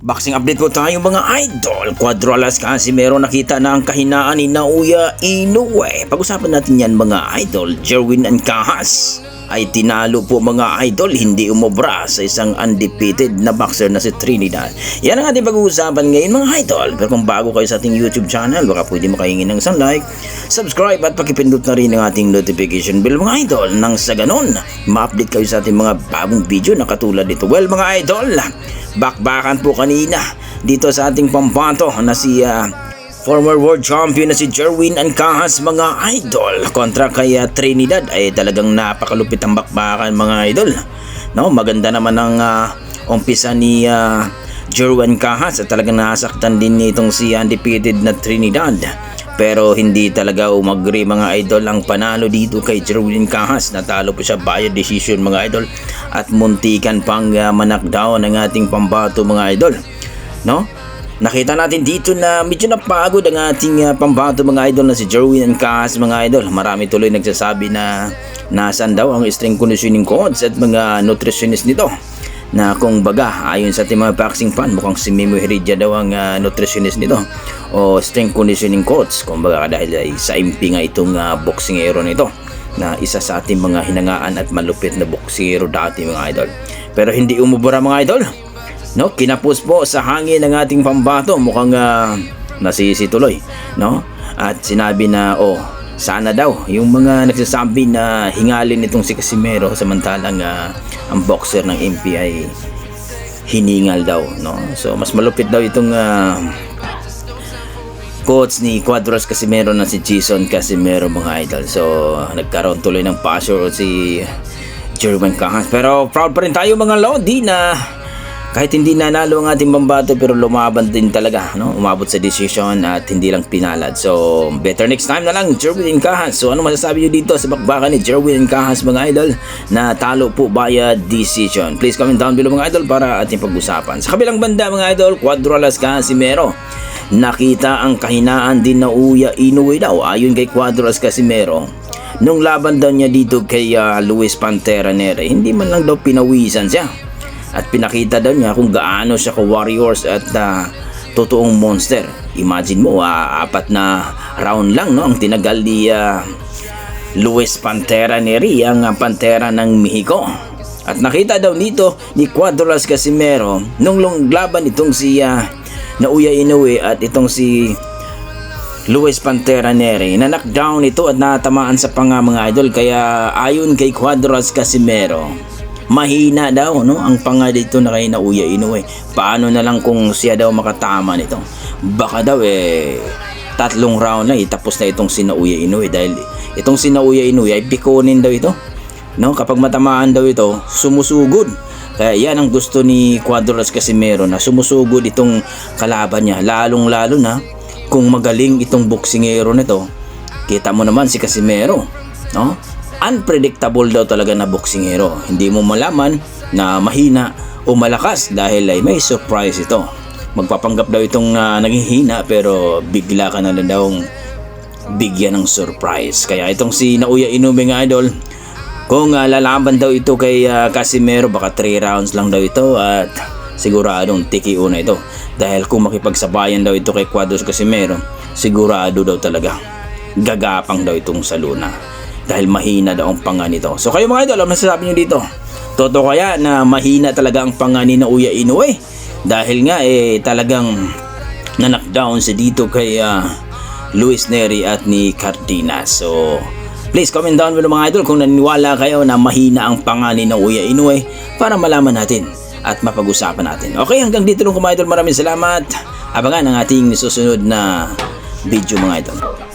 Boxing update po tayo mga idol. Cuadralas kasi meron nakita na ang kahinaan ni Naoya Inoue. Pag-usapan natin yan mga idol. Jerwin Ancahas ay tinalo po mga idol, hindi umobra sa isang undefeated na boxer na si Trinidad. Yan ang ating pag-uusapan ngayon mga idol. Pero kung bago kayo sa ating YouTube channel, baka pwede makahingi ng isang like, subscribe at pakipindot na rin ang ating notification bell mga idol. Nang sa ganon, ma-update kayo sa ating mga bagong video na katulad dito. Well mga idol, bakbakan po kanina dito sa ating pambato na si former world champion na si Jerwin Ancahas mga idol kontra kay Trinidad. Ay talagang napakalupit ang bakbakan mga idol, no? Maganda naman ang umpisa ni Jerwin Ancahas at talagang nasaktan din nitong si undefeated na Trinidad, pero hindi talaga umagri mga idol ang panalo dito kay Jerwin Ancahas. Natalo po siya by decision mga idol at muntikan pang manakdown ng ating pambato mga idol, no? Nakita natin dito na medyo napagod ang ating pambato mga idol na si Jerwin Ancahas mga idol. Marami tuloy nagsasabi na nasan daw ang strength conditioning coach at mga nutritionist nito, na kung baga ayon sa ating mga boxing fan, mukhang si Memo Heredia daw ang nutritionist nito o strength conditioning coach, kung baga dahil ay sa MP nga itong boxingero nito, na isa sa ating mga hinangaan at malupit na boksingero dati mga idol. Pero hindi umubura mga idol, no? Kinapos po sa hangin ng ating pambato, mukhang nasisi tuloy, no? At sinabi na sana daw yung mga nagsasabi na hingalin itong si Casimero, samantalang ang boxer ng MP ay hiningal daw, no? So mas malupit daw itong coach ni Cuadras Casimero na si Jason Casimero mga idol. So nagkaroon tuloy ng passion si Jerwin Ancahas, pero proud pa rin tayo mga lodi na kahit hindi nanalo ang ating pambato, pero lumaban din talaga, no? Umabot sa decision at hindi lang pinalad. So better next time na lang Jerwin Ancahas. So ano masasabi nyo dito sa bakbakan ni Jerwin Ancahas mga idol na talo po via decision? Please comment down below mga idol para ating pag-usapan. Sa kabilang banda mga idol, Cuadralas Casimero, nakita ang kahinaan din na Naoya Inoue daw ayon kay Cuadras Casimero nung laban daw niya dito kay Luis Pantera Nere. Hindi man lang daw pinawisan siya at pinakita daw niya kung gaano siya ka-warriors at totoong monster. Imagine mo, 4 na round lang, no, ang tinagal ni Luis Pantera Neri, ang Pantera ng Mexico. At nakita daw dito ni Cuadras Casimero nung laban itong si Naoya Inoue at itong si Luis Pantera Neri, na knockdown ito at natamaan sa panga mga idol. Kaya ayon kay Cuadras Casimero, mahina daw, no, ang panga dito na kay Naoya Inoue. Paano na lang kung siya daw makatama nito? Baka daw 3 round na tapos na itong si Naoya Inoue, dahil itong si Naoya Inoue ay pikonin daw ito, no? Kapag matamaan daw ito, sumusugod. Kaya yan ang gusto ni Cuadras Casimero, na sumusugod itong kalaban niya, lalong-lalo na kung magaling itong boksingero nito. Kita mo naman si Casimero, no? Unpredictable daw talaga na boksingero. Hindi mo malaman na mahina o malakas dahil ay may surprise ito. Magpapanggap daw itong naghihina, pero bigla ka na daw bigyan ng surprise. Kaya itong si Naoya Inoue nga idol, kung lalaban daw ito kay Casimero, baka 3 rounds lang daw ito at siguradong tiki una ito. Dahil kung makipagsabayan daw ito kay Cuadras Casimero, sigurado daw talaga gagapang daw itong sa luna, dahil mahina daw ang panga nito. So kayo mga idol, ano masasabi nyo dito? Totoo kaya na mahina talaga ang panga ni Naoya Inoue? Dahil nga talagang na-knockdown siya dito kay Luis Neri at ni Cardenas. So please comment down below mga idol kung naniniwala kayo na mahina ang panga ni Naoya Inoue, para malaman natin at mapag-usapan natin. Okay, hanggang dito lang mga idol. Maraming salamat. Abangan ang ating susunod na video mga idol.